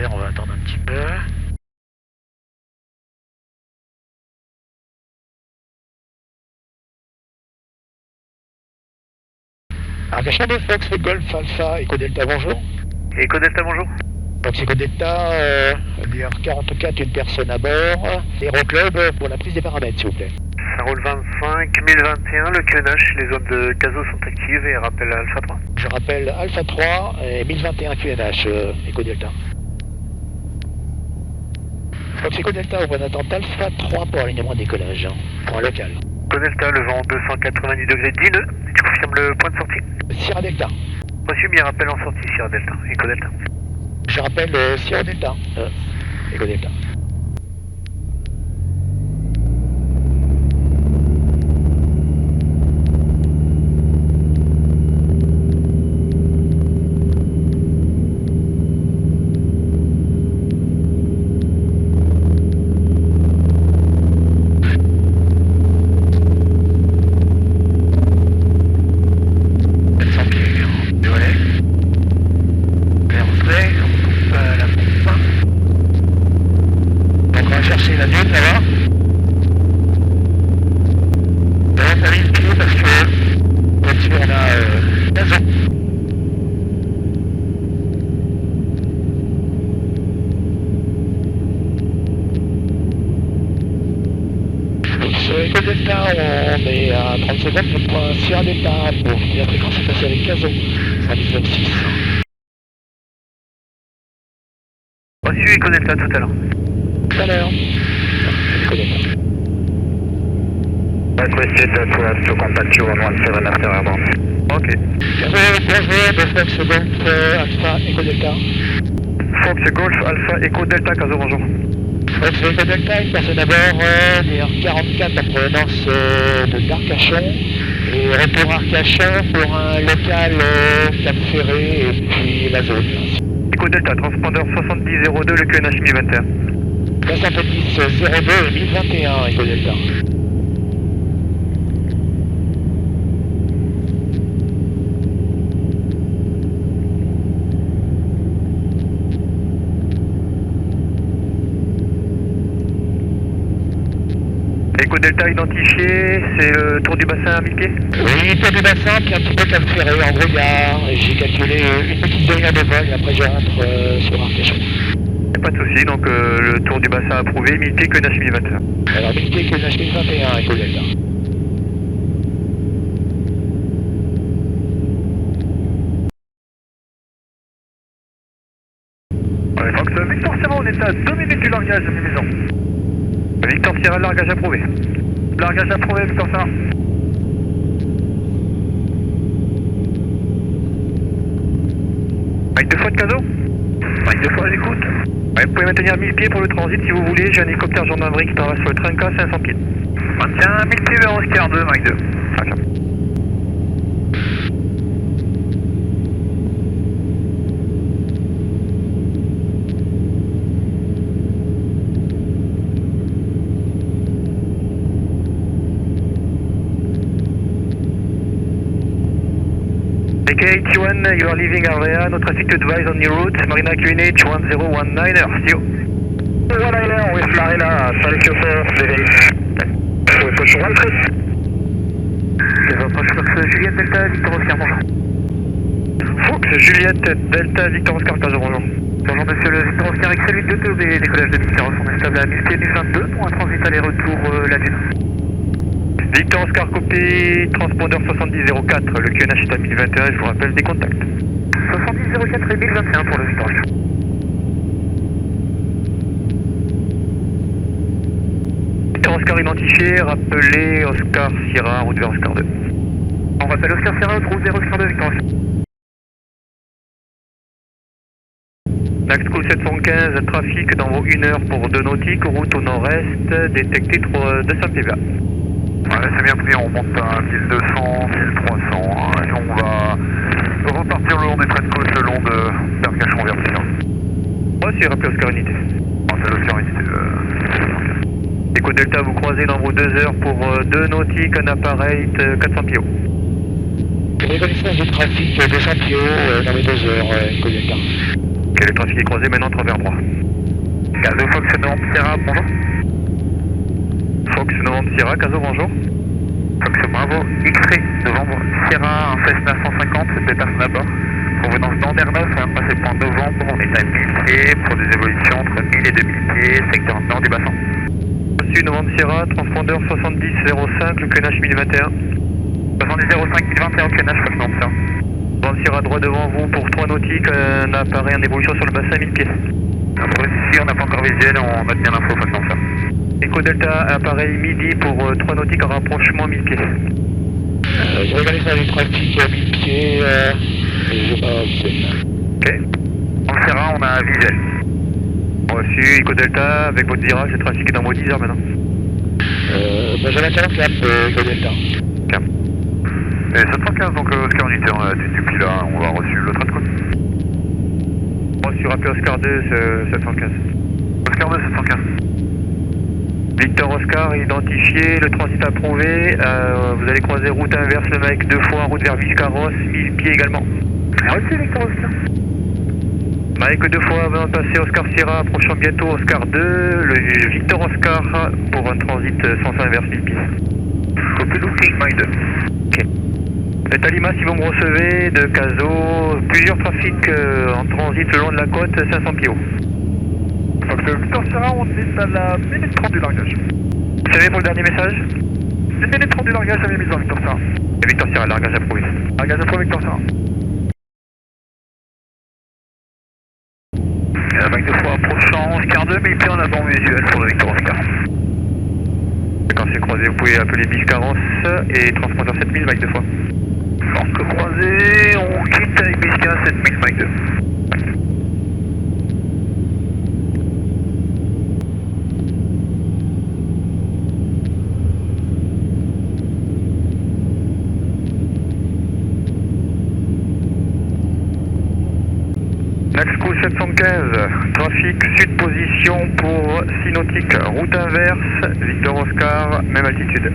vert, on va attendre un petit peu. Argachon de Fox, Golf, Alpha, Eco Delta, bonjour. Eco Delta, bonjour. Fox Eco Delta, DR44, une personne à bord. Aero Club pour la prise des paramètres, s'il vous plaît. Ça roule 25, 1021, le QNH, les zones de Caso sont actives et rappel à Alpha 3. Je rappelle Alpha 3 et 1021 QNH, Eco Delta. Fox Eco Delta, au point d'attente Alpha 3 pour alignement de décollage, point local. Eco Delta, le vent 290 degrés 10 nœuds, tu confirmes le point de sortie. Sierra Delta. Reçu, bien rappel en sortie, Sierra Delta, Eco Delta. Je rappelle Sierra Delta, Eco Delta. Eco Delta, on est à 30 secondes, le point Sierra Delta pour finir la fréquence est passée avec Caso, 119.6. Reçu, Eco Delta, tout à l'heure. Tout à l'heure. Eco Delta. Requested to contact you on 17 after airborne. Ok. Bonjour, de Fox Golf Alpha Eco Delta. Fox Golf, Alpha, Eco Delta, Caso, bonjour. Fox Eco Delta, une personne à bord, DR44 en provenance de d'Arcachon et retour Arcachon pour un local Cap Ferré et puis la zone. Eco Delta, transpondeur 7002, le QNH 1021. 7002 et 1021, Eco Delta. Eco Delta identifié, c'est le tour du bassin à 1000 pieds. Oui, tour du bassin, puis un petit peu Cap Ferré. En gros, j'ai calculé une petite demi-heure de vol et après je rentre sur Arcachon. Pas de souci, donc le tour du bassin approuvé, 1000 pieds, QNH 1021. Alors, 1000 pieds, QNH 1021, Eco Delta. Ouais, Fox Victor Sierra, on est à 2 minutes du largage de mi-maison. Victor Sierra, largage approuvé. Largage approuvé, Victor Sierra. Mike 2 fois de Caso. Mike 2 fois, j'écoute. Ouais, vous pouvez maintenir 1000 pieds pour le transit si vous voulez. J'ai un hélicoptère gendarmerie qui traverse sur le Trinca, 500 pieds. Maintien 1000 pieds vers Oscar 2, Mike 2. D'accord. AK81, you are leaving area, no traffic to advise on your route, Marina QNH 1019er, see you. 19er with Marina, thank you sir, leaving. We push 13. C'est votre Fox Juliette Delta, Victor Oscar, bonjour. Fox Juliette Delta, Victor Oscar, bonjour. Bonjour monsieur le Victor Oscar, X8 de TOB, décollage de Victor, on est stable à 1000 pieds 1022 pour un transit aller-retour la Lune. Victor Oscar, copie, transpondeur 7004, le QNH est à 1021, je vous rappelle des contacts. 7004 et 1021 pour le Victor Oscar. Victor Oscar identifié, rappelez Oscar Sierra, route vers Oscar 2. On rappelle Oscar Sierra, route vers Oscar 2, Victor Oscar. Naxco 715, trafic dans vos 1 heure pour 2 nautiques, route au nord-est, détecté 200 pieds bas. Ouais, c'est bien pris, on remonte à 1200, 1300, hein, et on va repartir le long des traits de côte, le long d'Arcachon vers Pinon. Oh, c'est rappelé Oscar Unité. Oh, c'est l'Oscar Unité. Eco Delta, vous croisez dans vos 2 heures pour 2 nautiques, un appareil 400 pieds haut. Reconnaissance de trafic 200 pieds haut dans les 2 heures, Eco Delta. Ok, le trafic est croisé maintenant travers droit. Caso Fox Novembre Sierra, bonjour. Fox Novembre Sierra, Caso, bonjour. Fox Bravo, X-Ray, Novembre Sierra, un Cessna 150, des personnes à bord. Provenance d'Andernos, on va passer point novembre, on est à 1000 pieds pour des évolutions entre 1000 et 2000 pieds, secteur nord du bassin. Reçu Novembre Sierra, transpondeur 7005, le QNH 1021. 7005 1021, QNH Fox Novembre Sierra. Novembre Sierra droit devant vous pour 3 nautiques, un appareil en évolution sur le bassin 1000 pieds. Ici on n'a pas encore visuel, on note bien l'info Fox Novembre Sierra. Echo Delta, appareil midi pour 3 nautiques en rapprochement 1000 pieds. Je regarde ça les trafics à 1000 pieds, je pas visuel. Ok. En Sierra, on a visuel. Reçu, Echo Delta, avec votre virage, le trafic est dans vos 10 heures maintenant. Benjamin 40 cap, Echo Delta. Cap. Et 715, donc Oscar Unité, on a depuis là, on va reçu le train de côte. Reçu, rappelé Oscar 2, 715. Oscar 2, 715. Victor Oscar, identifié, le transit approuvé, vous allez croiser route inverse le Mike 2 fois, route vers Viscaros, 1000 pieds également. Reçu Victor Oscar. Mike 2 fois, venant de passer Oscar Sierra, approchant bientôt Oscar 2, le Victor Oscar pour un transit sens inverse 1000 pieds. Copy looking, Mike 2. Ok. C'est à Lima si vous me recevez, de Caso, plusieurs trafics en transit le long de la côte, 500 pieds haut. Donc Victor Sierra, on est à la minute 30 du largage. Vous savez pour le dernier message? Une minute 30 du largage, j'avais mis dans Victor Sierra. Et Victor Sierra, largage approuvé. Largage approuvé Victor Sierra. Mike 2 fois approchant Oscar 2, mais puis on a bon visuel pour le Victor Oscar. Quand c'est croisé, vous pouvez appeler Biscarros et transpondeur 7000, Mike 2 fois. Lorsque croisé, on quitte avec Bisca 7000, Mike 2. Naxco 715, trafic sud position pour 6 nautiques, route inverse, Victor Oscar, même altitude.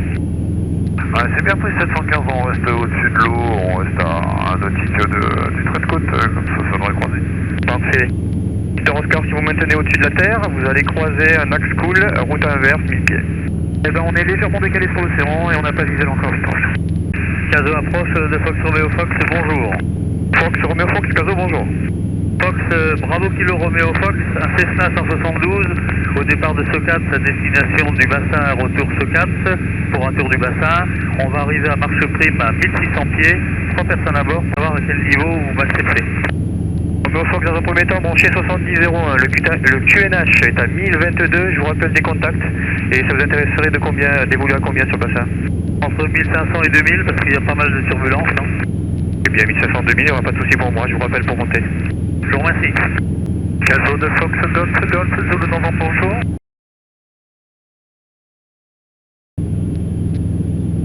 Ouais, c'est bien pris 715, on reste au-dessus de l'eau, on reste à un nautique du trait de côte, comme ça devrait croiser. Parfait. Victor Oscar, si vous maintenez au-dessus de la terre, vous allez croiser un axe cool, route inverse, 1000 pieds. Eh ben on est légèrement décalé sur l'océan et on n'a pas visé encore Victor. Caso approche de Fox Romeo Fox, bonjour. Fox Romeo Fox, Caso, bonjour. Fox, Bravo Kilo Romeo Fox, un Cessna 172, au départ de Socats, à destination du bassin, retour Socats, pour un tour du bassin. On va arriver à marche prime à 1600 pieds, 3 personnes à bord, pour savoir à quel niveau vous m'acceptez. Romeo Fox, dans un premier temps, branché 7001, le QNH est à 1022, je vous rappelle des contacts, et ça vous intéresserait de combien, d'évoluer à combien sur le bassin? Entre 1500 et 2000, parce qu'il y a pas mal de turbulences, non? Eh bien, 1500, 2000, il n'y aura pas de souci pour moi, je vous rappelle pour monter. Je vous remercie. Caso de Fox, Golf, Zulu Novembre, bonjour.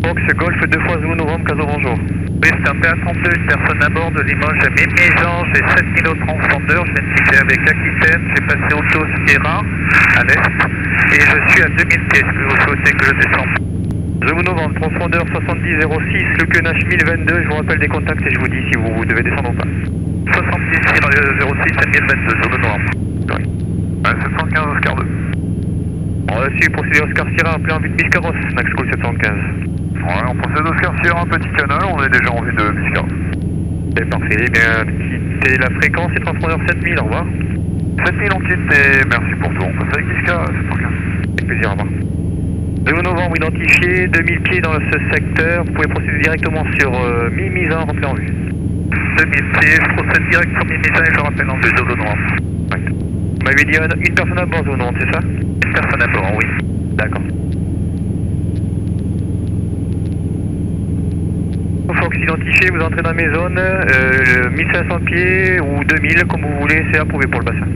Fox, Golf, 2 fois Zulu Novembre, Caso, bonjour. Oui, c'est un PA32, une personne à bord de Limoges à Méméjean, j'ai 7000 autres transpondeurs, je viens de quitter avec Aquitaine, j'ai passé Auto Sierra à l'est, et je suis à 2000 pieds, est-ce que vous souhaitez que je descende? Zulu Novembre, transpondeur 7006, le QNH 1022, je vous rappelle des contacts et je vous dis si vous devez descendre ou pas. 70 06 à 1022 sur le novembre. Oui. 715 Oscar 2. Reçu, procédure Oscar Sierra, appelé en vue de Biscarros, Naxco 715. Ouais, on procède Oscar Sierra, un petit canal, on est déjà en vue de Biscarros. C'est parfait, eh bien, quittez la fréquence et transpondeur 7000, au revoir. 7000 on quitte et merci pour tout, on passe avec Biscarros 715. Avec plaisir, au revoir. 2 novembre identifié, 2000 pieds dans ce secteur, vous pouvez procéder directement sur Mimizan, rappelé en vue. 2000 pieds, je procède direct sur Mimizan et je rappelle en vue de zone noire. Vous m'avez dit une personne à bord, zone noire, c'est ça? Une personne à bord, oui. D'accord. Fox identifié, vous entrez dans mes zones, 1500 pieds ou 2000, comme vous voulez, c'est approuvé pour le bassin.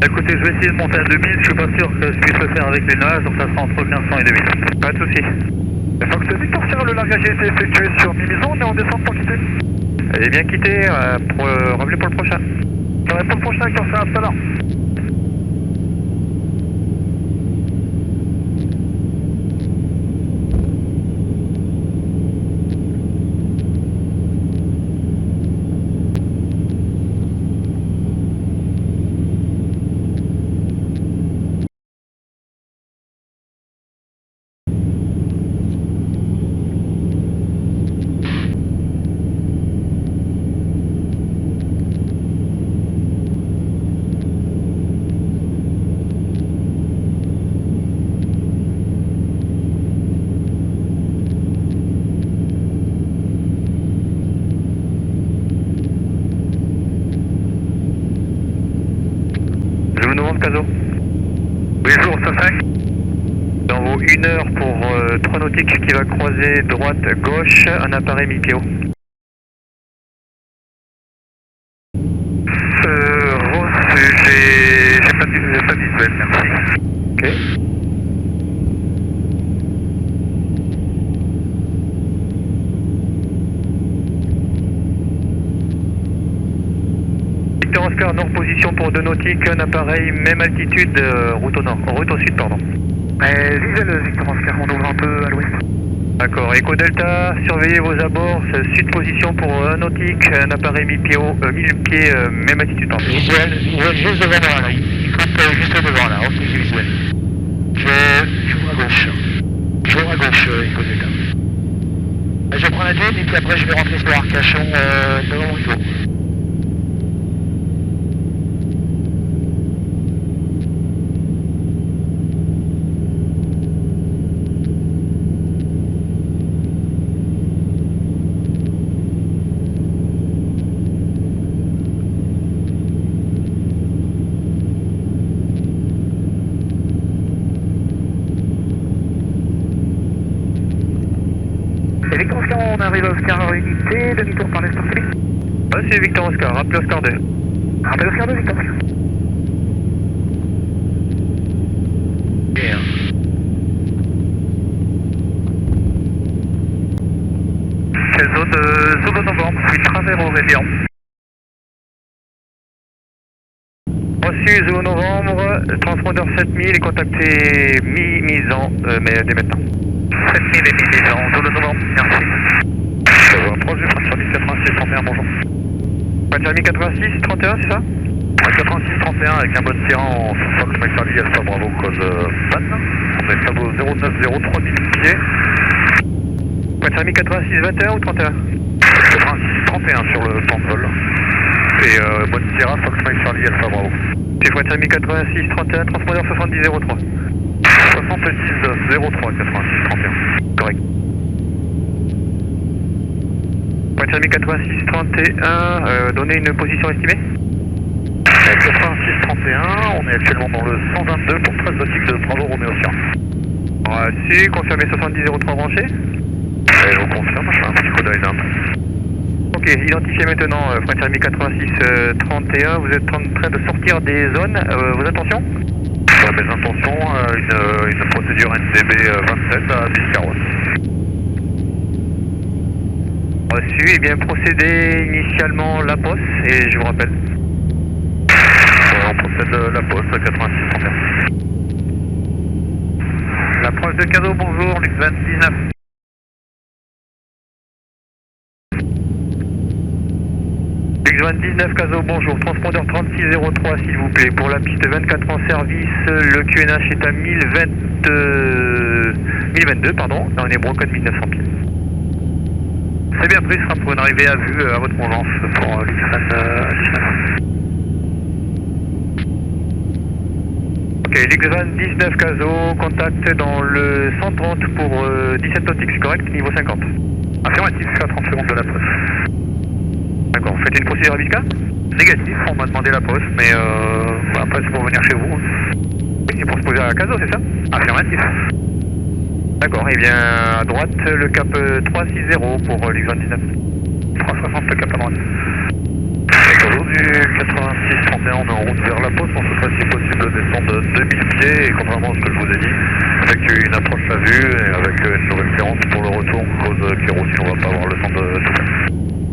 Écoutez, je vais essayer de monter à 2000, je suis pas sûr que je puisse le faire avec les nuages, donc ça sera entre 1500 et 2000. Pas de soucis. Fox Victor Sierra, le largage a été effectué sur Mimizan, on est en descente pour quitter. Allez bien quitter, revenez pour le prochain. Ça va être pour le prochain Victor Sierra, à tout à l'heure. Zulu Novembre, Caso. Oui, jour 5. Dans vos 1 heure pour 3 nautiques qui va croiser droite-gauche, un appareil mi-pied. Reçu, j'ai pas de visuel, merci. Ok. Victor Oscar, nord position pour 2 nautiques, un appareil, même altitude, route au nord, route au sud, pardon. Visuel, Victor Oscar, on ouvre un peu à l'ouest. D'accord, Echo Delta, surveillez vos abords, sud position pour un nautique, un appareil mi-pied, même altitude, pardon. Visuel juste devant moi là, il coupe juste devant là, ok j'ai visuel. J'ouvre à gauche. J'ouvre à gauche, Echo Delta. Je prends la dune et puis après je vais rentrer sur Arcachon devant Rico. Et Victor Oscar, on arrive à Oscar unité, demi-tour par l'est Philippe. Ouais, c'est Victor Oscar, rappelez Oscar 2. Rappel Oscar 2, Victor Oscar. Bien. C'est zone Zulu Novembre, puis travers Aurélien. Reçu, Zulu Novembre, transpondeur 7000 et contacté mise en, mais dès maintenant. 7000 et 1000 en Zulu Novembre, merci. 3 du French Service 86 31, bonjour. French Service 86 31, c'est ça? 86 31 avec un bon tirant en Fox Mike Charlie Alpha Bravo code van. On est tableau 0903 000 pieds. French Service 86 21 ou 31? 86 31 sur le temps de vol. Et bonne tirant Fox Mike Charlie Alpha Bravo. C'est French Service 86 31, transpondeur 70 03. 70 03 86 31. Correct. French Service 86 31, donnez une position estimée? 86 31, on est actuellement dans le 122 pour 13 nautiques de Bravo Romeo Sierra. Reçu, confirmé 70 03 branché. Et je vous confirme, je fais un petit coup d'œil d'un peu. Ok, identifiez maintenant French Army 86 31, vous êtes en train de sortir des zones, vos intentions? Mes intentions, une procédure NCB 27 à Biscarrosse. Reçu, et bien procédez initialement la poste, et je vous rappelle. On procède la poste à 86 31. L'approche de Cadeau, bonjour, Luc 29. Luc 29 Caso, bonjour, transpondeur 3603 s'il vous plaît, pour la piste 24 en service, le QNH est à 1022, pardon, on est broken 1900 pieds. C'est bien pris, ce sera pour une arrivée à vue à votre convenance pour l'Uxran. Ok, Luc 19 Caso, contact dans le 130 pour 17 nautiques, c'est correct, niveau 50. Affirmatif, à 30 secondes de la poste. D'accord, vous faites une procédure à Bisca? Négatif, on m'a demandé la poste, mais après c'est pour venir chez vous. Oui, c'est pour se poser à Caso, c'est ça? Affirmatif. D'accord, et bien à droite, le cap 360 pour Luc 29. 360 le cap à droite. Aujourd'hui, 86-31, on est en route vers la poste, on souhaiterait si possible descendre de 2000 pieds, et contrairement à ce que je vous ai dit, avec une approche à vue et avec une nouvelle séance pour le retour, cause Kiro, si on va pas avoir le temps de tout faire.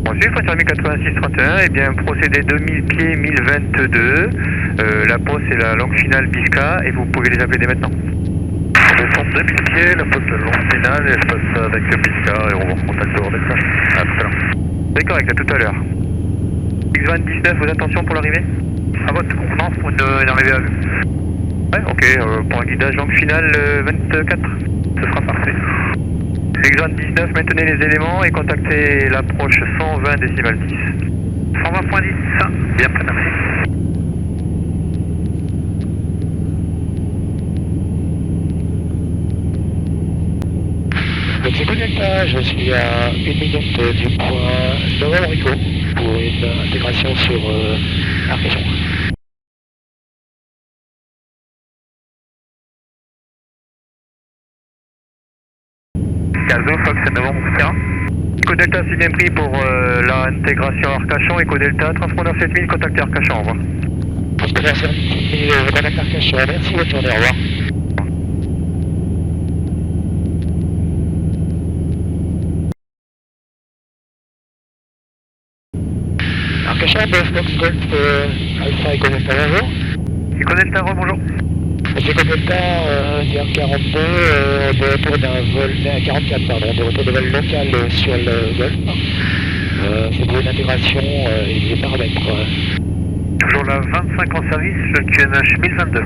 Ensuite, French Army 86-31, et bien procédez 2000 pieds 1022, la poste est la langue finale Bisca, et vous pouvez les appeler dès maintenant. On descend 2000 pieds, la poste est la langue finale, et je passe avec Bisca, et on va contacter hors d'étage. À tout à l'heure. C'est correct, à tout à l'heure. X29, vos intentions pour l'arrivée? À votre convenance pour une arrivée à vue. Ouais, ok, pour un guidage langue finale 24. Ce sera parfait. X29, maintenez les éléments et contactez l'approche 120 décimal 10. 120.10, bien prêt, merci. C'est Delta, je suis à 1 minute du point Novembre Rico pour une intégration sur Arcachon. Caso, Fox Novembre Sierra. Eco Delta, c'est bien pris pour l'intégration Arcachon. Eco Delta, transpondeur 7000, contacté Arcachon, au revoir. Transpondeur 7000, contact Arcachon, merci, bonne journée, au revoir. Arcachon, Fox Golf, Alpha Eco Delta, bonjour. Eco Delta, bonjour. Eco Delta, Diane 42, de retour d'un vol, 44, pardon, de retour de vol local sur le Golfe. C'est pour une intégration et des paramètres. Toujours la 25 en service, le QNH 1022.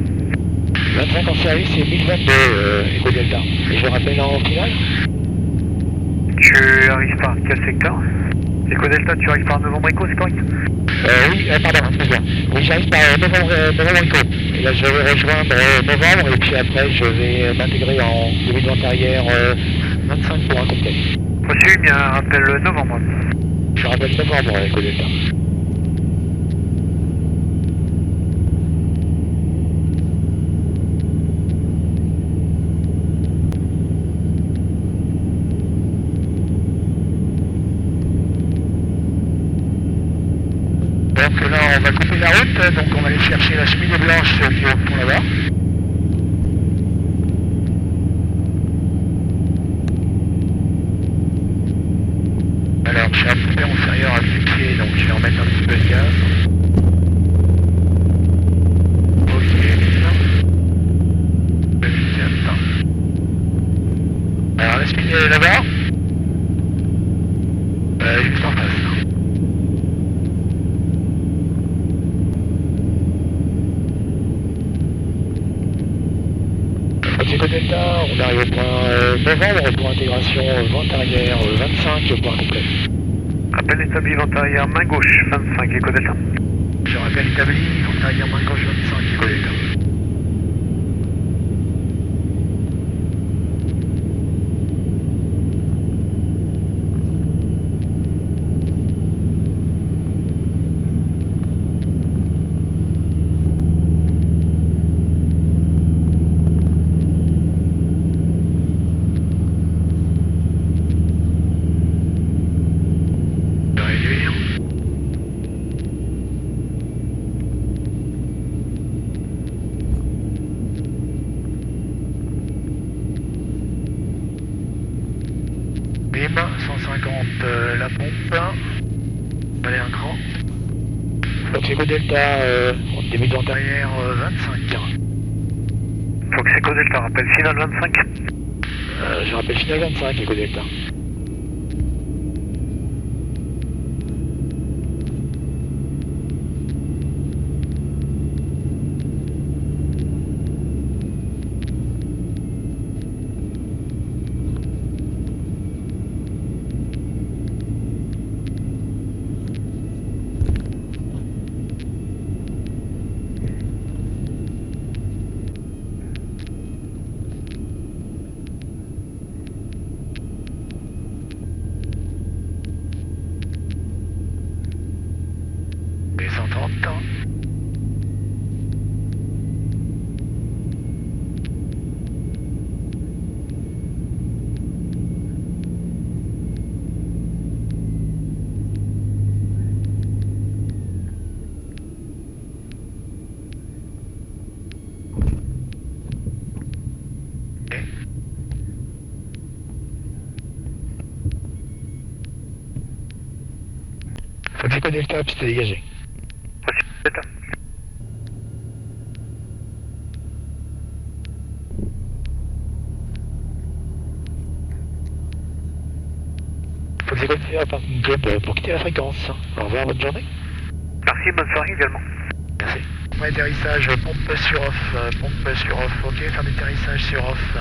25 en service et 1022, Eco Delta. Et je rappelle en finale. Tu arrives par quel secteur? Eco Delta, tu arrives par Novembre Eco, c'est correct? Oui, pardon, excuse-moi. Oui, j'arrive par Novembre Eco. Et là, je vais rejoindre Novembre et puis après, je vais m'intégrer en demi-vente arrière 25 pour un complet. Reçu, bien rappel Novembre. Je rappelle Novembre, Eco Delta. Donc là, on va couper la route, donc on va aller chercher la cheminée blanche qui est au fond là-bas. Alors, je suis un peu inférieur à 10 pieds, donc je vais remettre un petit peu de gaz. Ok, alors, la cheminée est là-bas. Juste en face. Eco Delta, on arrive au point Novembre pour intégration vente arrière 25 point complet. Appel établi, vente arrière, main gauche, 25, Eco Delta. Je rappelle établi, vente arrière main gauche 25 Eco Delta. Bim, 150 la pompe. Allez, un cran. Donc Eco Delta, début de vente arrière 25. Fox Eco Delta, rappel final 25. Je rappelle final 25 Eco Delta. Et 130. Fox Eco Delta, piste dégagée. Reçu, Delta. Fox Eco Delta, parking job pour quitter la fréquence. Au revoir, bonne journée. Merci, bonne soirée également. Merci. Atterrissage, pompe sur off, ok, fin d'atterrissage sur off.